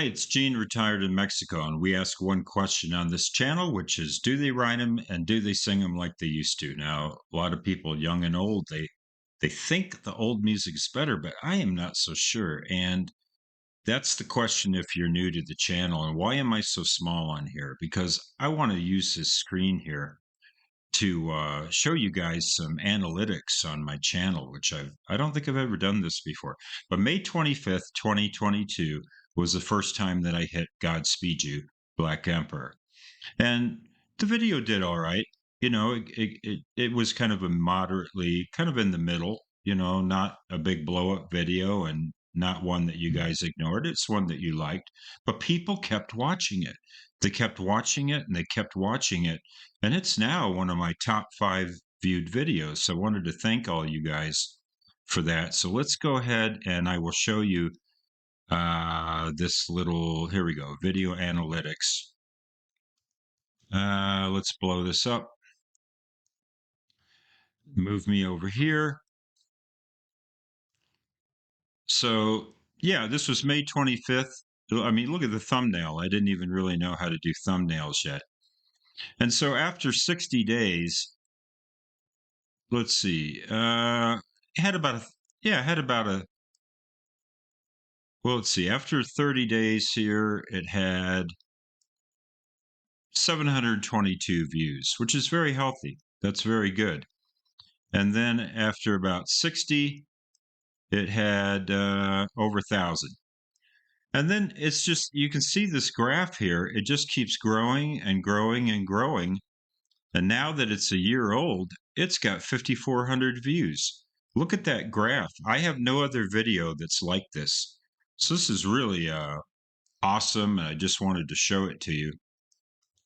Hi, it's Gene, retired in Mexico, and we ask one question on this channel, which is, do they write them and do they sing them like they used to? Now, a lot of people, young and old, they think the old music is better, but I am not so sure. And that's the question if you're new to the channel. And why am I so small on here? Because I want to use this screen here to show you guys some analytics on my channel, which I don't think I've ever done this before. But May 25th, 2022 was the first time that I hit Godspeed You, Black Emperor. And the video did all right. It was kind of a moderately, kind of in the middle, not a big blow up video and not one that you guys ignored. It's one that you liked, but people kept watching it. They kept watching it and they kept watching it. And it's now one of my top 5 viewed videos. So I wanted to thank all you guys for that. So let's go ahead and I will show you this little, here we go, video analytics. Let's blow this up. Move me over here. So yeah, this was May 25th. I mean, look at the thumbnail. I didn't even really know how to do thumbnails yet. And so after 60 days, let's see, had about a, yeah, had about a, well, let's see, after 30 days here, it had 722 views, which is very healthy. That's very good. And then after about 60, it had over 1,000. And then it's just, you can see this graph here, it just keeps growing and growing and growing. And now that it's a year old, it's got 5,400 views. Look at that graph. I have no other video that's like this. So this is really awesome. And I just wanted to show it to you.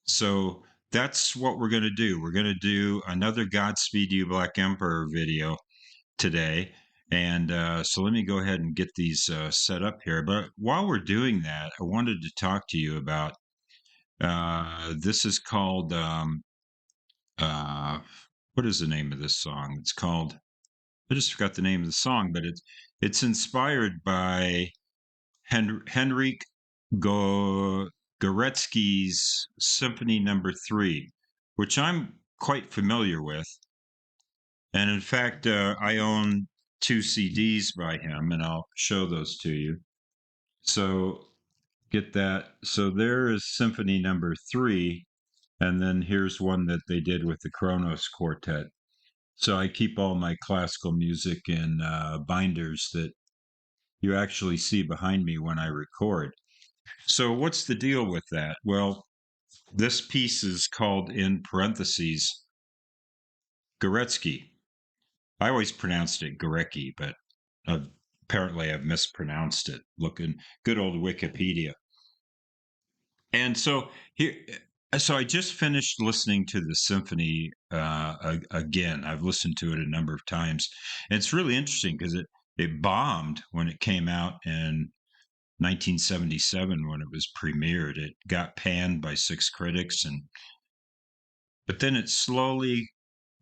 So that's what we're going to do. We're going to do another Godspeed You Black Emperor video today. And so let me go ahead and get these set up here. But while we're doing that, I wanted to talk to you about this is called, uh, what is the name of this song? It's called, I just forgot the name of the song, but it's inspired by Henryk Gorecki's Symphony Number 3, which I'm quite familiar with. And in fact, I own 2 CDs by him, and I'll show those to you. So get that. So there is Symphony Number 3, and then here's one that they did with the Kronos Quartet. So I keep all my classical music in binders that you actually see behind me when I record. So what's the deal with that? Well, this piece is called, in parentheses, Gorecki. I always pronounced it Gorecki, but apparently I've mispronounced it. Looking good old Wikipedia. And so here, so I just finished listening to the symphony again. I've listened to it a number of times. And it's really interesting because it bombed when it came out in 1977 when it was premiered. It got panned by 6 critics, and but then it slowly,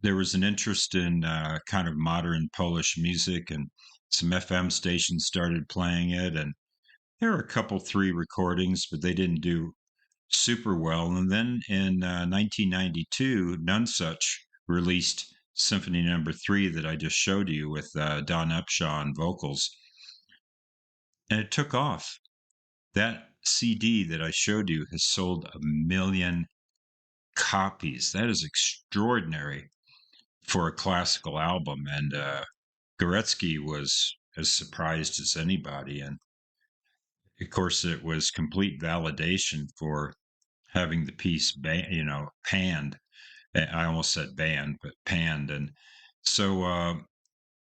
there was an interest in kind of modern Polish music, and some FM stations started playing it, and there were a couple 3 recordings, but they didn't do super well. And then in 1992, None Such released Symphony Number 3 that I just showed you with Don Upshaw on vocals, and it took off. That CD that I showed you has sold 1 million copies. That is extraordinary for a classical album. And Gorecki was as surprised as anybody. And of course, it was complete validation for having the piece, panned. I almost said banned, but panned. And so,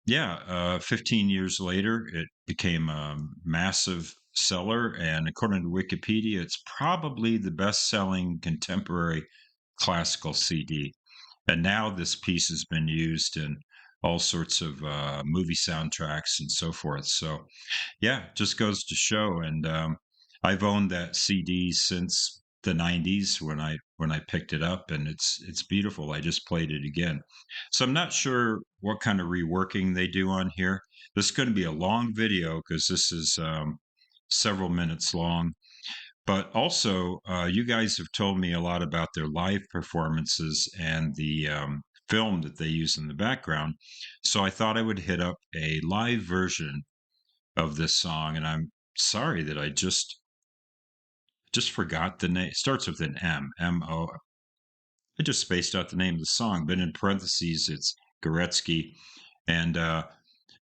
15 years later, it became a massive seller. And according to Wikipedia, it's probably the best selling contemporary classical CD. And now this piece has been used in all sorts of movie soundtracks and so forth. So, yeah, just goes to show. And I've owned that CD since the 90s when I picked it up, and it's beautiful. I just played it again. So I'm not sure what kind of reworking they do on here. This is going to be a long video because this is several minutes long. but also, you guys have told me a lot about their live performances and the film that they use in the background. So I thought I would hit up a live version of this song, and I'm sorry that I just forgot the name. It starts with an M O. I just spaced out the name of the song, but in parentheses, it's Gorecki. And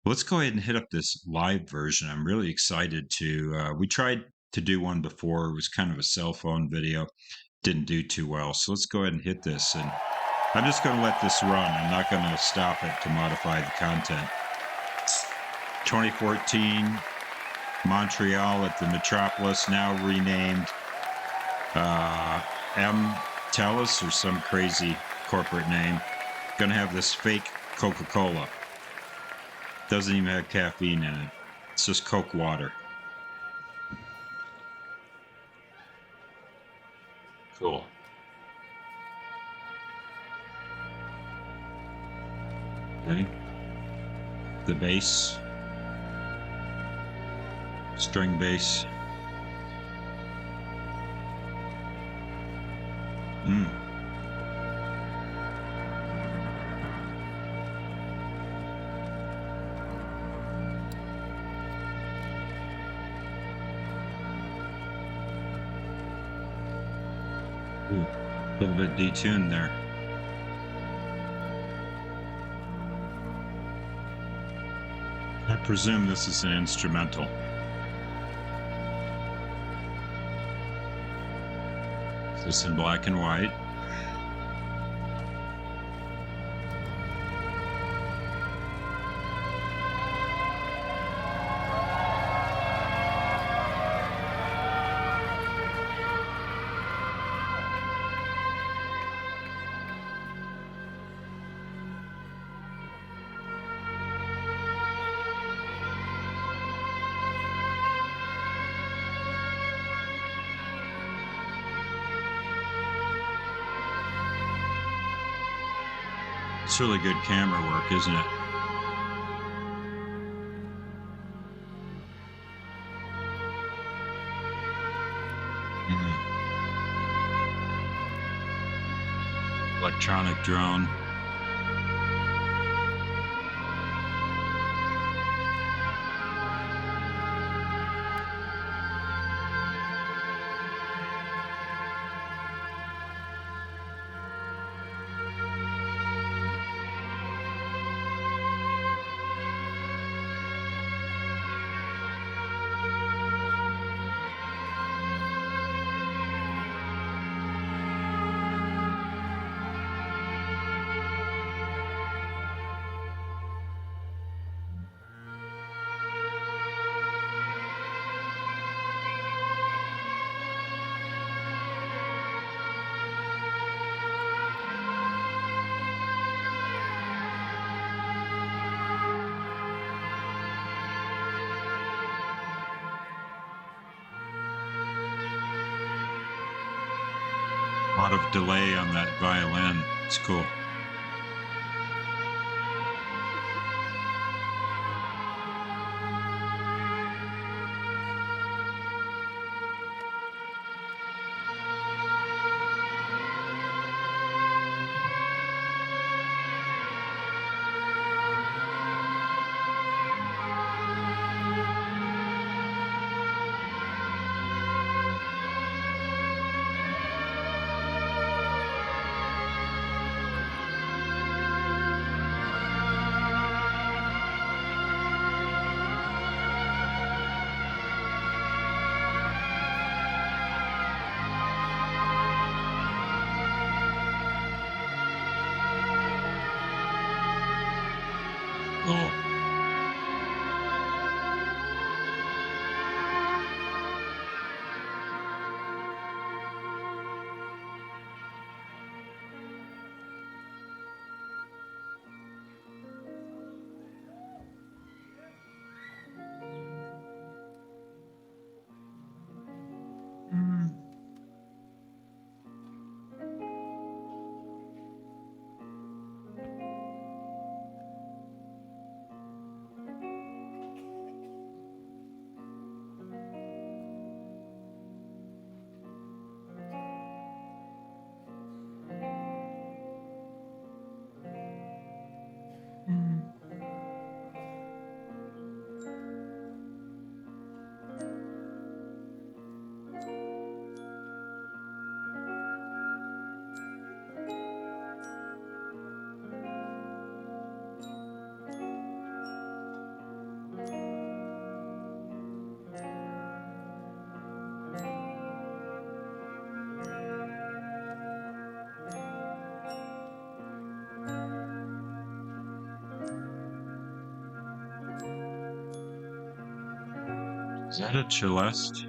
let's go ahead and hit up this live version. I'm really excited to. We tried to do one before. It was kind of a cell phone video. Didn't do too well. So let's go ahead and hit this. And I'm just going to let this run. I'm not going to stop it to modify the content. 2014, Montreal at the Metropolis, now renamed M. Telus or some crazy corporate name. Going to have this fake Coca-Cola. Doesn't even have caffeine in it. It's just Coke water. Cool. Okay. The bass. String bass. A little bit detuned there. I presume this is an instrumental. Is this in black and white? It's really good camera work, isn't it? Electronic drone. A lot of delay on that violin. It's cool. Cool. Is that a celeste?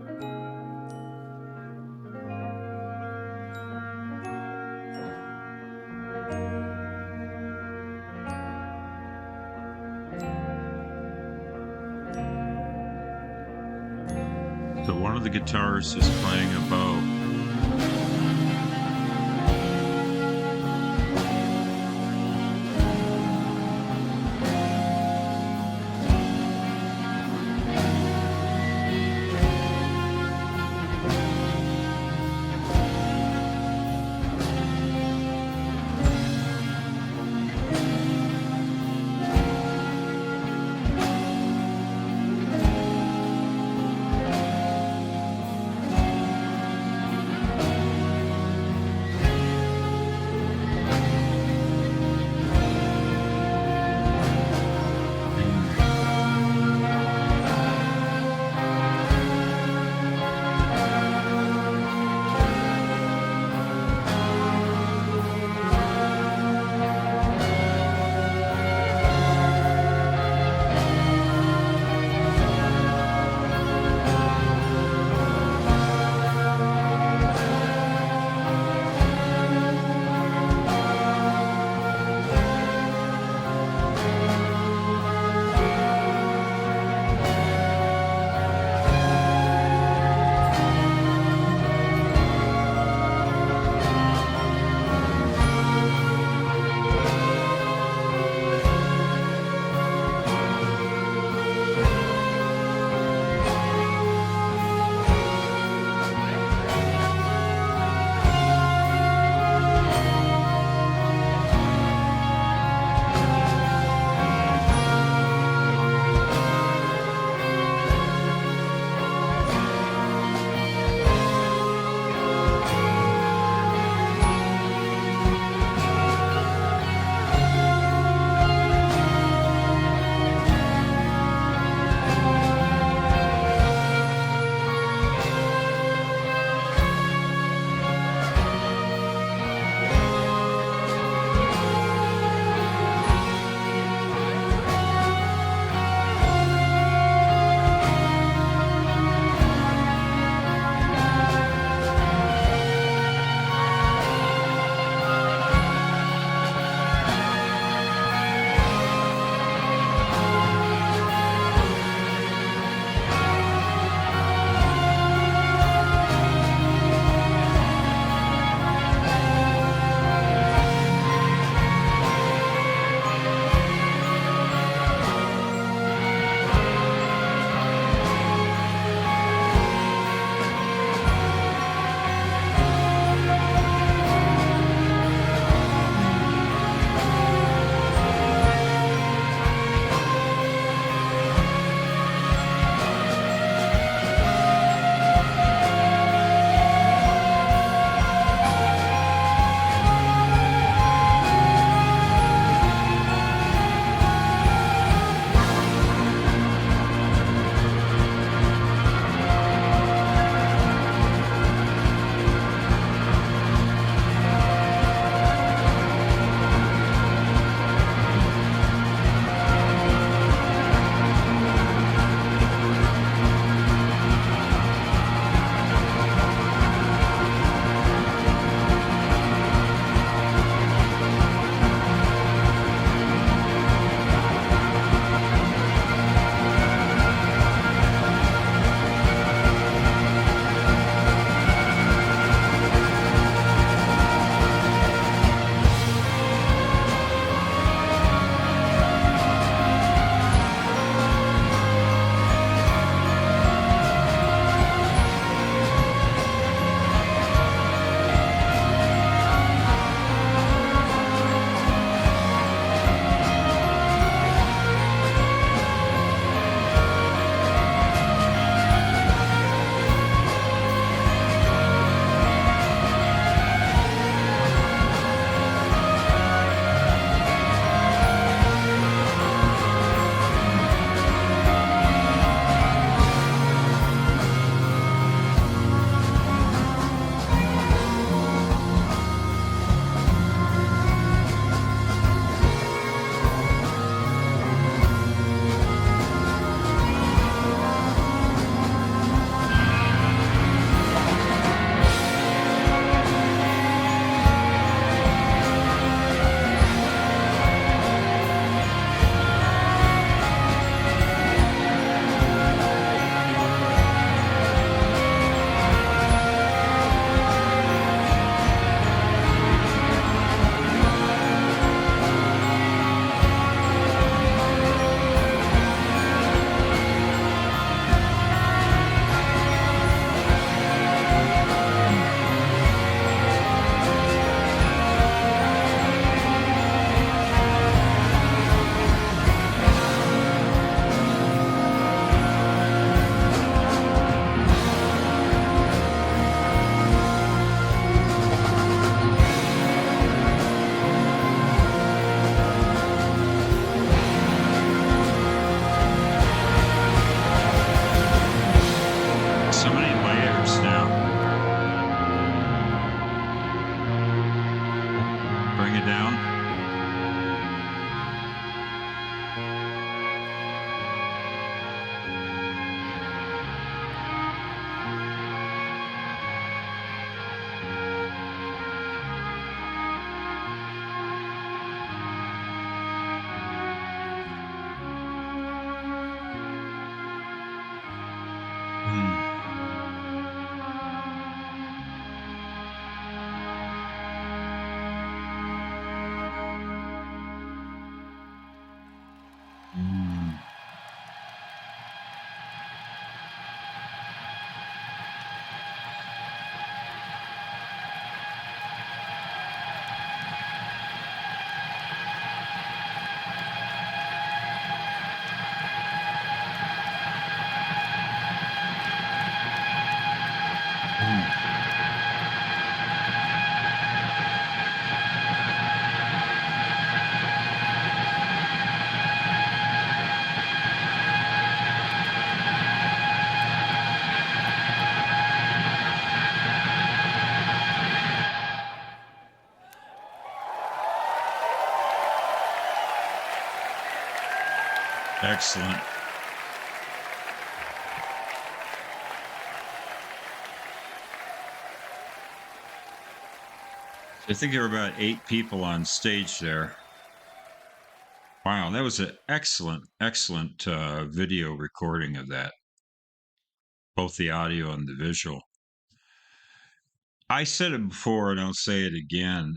So one of the guitarists is playing a bow. Excellent. I think there were about 8 people on stage there. Wow, that was an excellent, excellent video recording of that, both the audio and the visual. I said it before, and I'll say it again.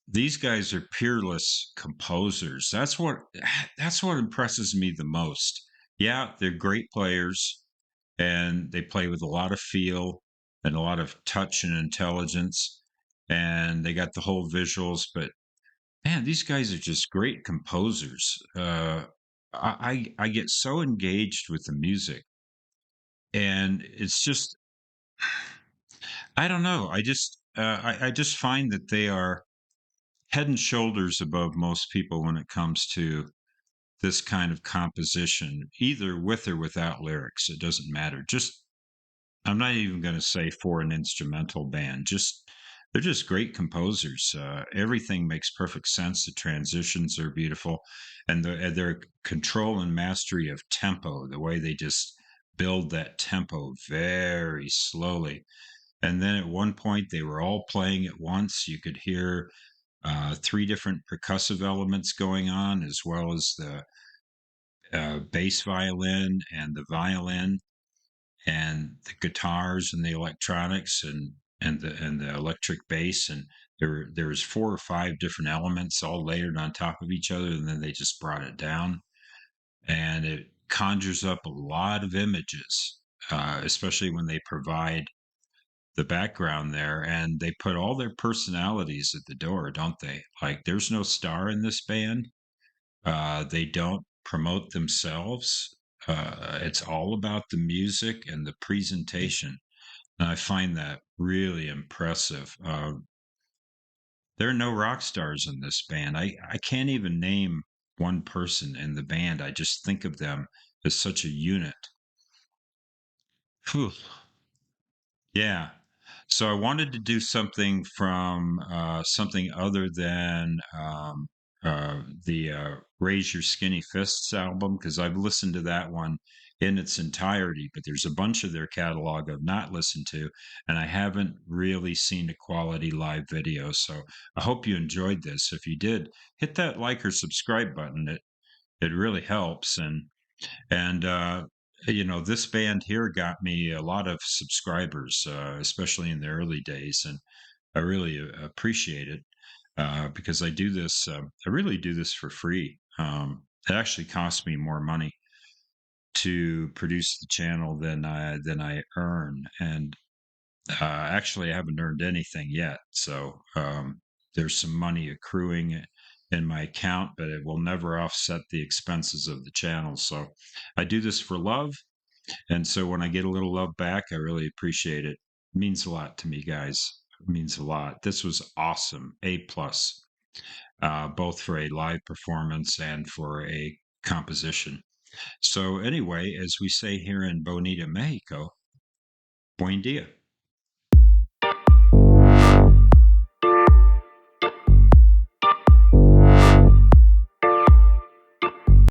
These guys are peerless composers. That's what impresses me the most. Yeah, they're great players, and they play with a lot of feel and a lot of touch and intelligence, and they got the whole visuals. But man, these guys are just great composers. I get so engaged with the music, and it's just I don't know. I just find that they are head and shoulders above most people when it comes to this kind of composition, either with or without lyrics. It doesn't matter. Just I'm not even going to say for an instrumental band. Just they're just great composers. Everything makes perfect sense. The transitions are beautiful, and their control and mastery of tempo, the way they just build that tempo very slowly. And then at one point, they were all playing at once. You could hear 3 different percussive elements going on, as well as the bass violin and the violin and the guitars and the electronics and the electric bass. And there was 4 or 5 different elements all layered on top of each other, and then they just brought it down, and it conjures up a lot of images, especially when they provide the background there, and they put all their personalities at the door, don't they? Like, there's no star in this band. They don't promote themselves. It's all about the music and the presentation. And I find that really impressive. There are no rock stars in this band. I can't even name one person in the band. I just think of them as such a unit. Phew. Yeah. So I wanted to do something from something other than the Raise Your Skinny Fists album, because I've listened to that one in its entirety, but there's a bunch of their catalog I've not listened to, and I haven't really seen a quality live video. So I hope you enjoyed this. If you did, hit that like or subscribe button. It really helps. And this band here got me a lot of subscribers, especially in the early days, and I really appreciate it because I really do this for free. It actually costs me more money to produce the channel than I earn, and actually I haven't earned anything yet. So there's some money accruing in my account, but it will never offset the expenses of the channel. So I do this for love, and so when I get a little love back, I really appreciate it. It means a lot to me, guys. It means a lot. This was awesome. A plus, both for a live performance and for a composition. So anyway, as we say here in Bonita, Mexico, buen dia.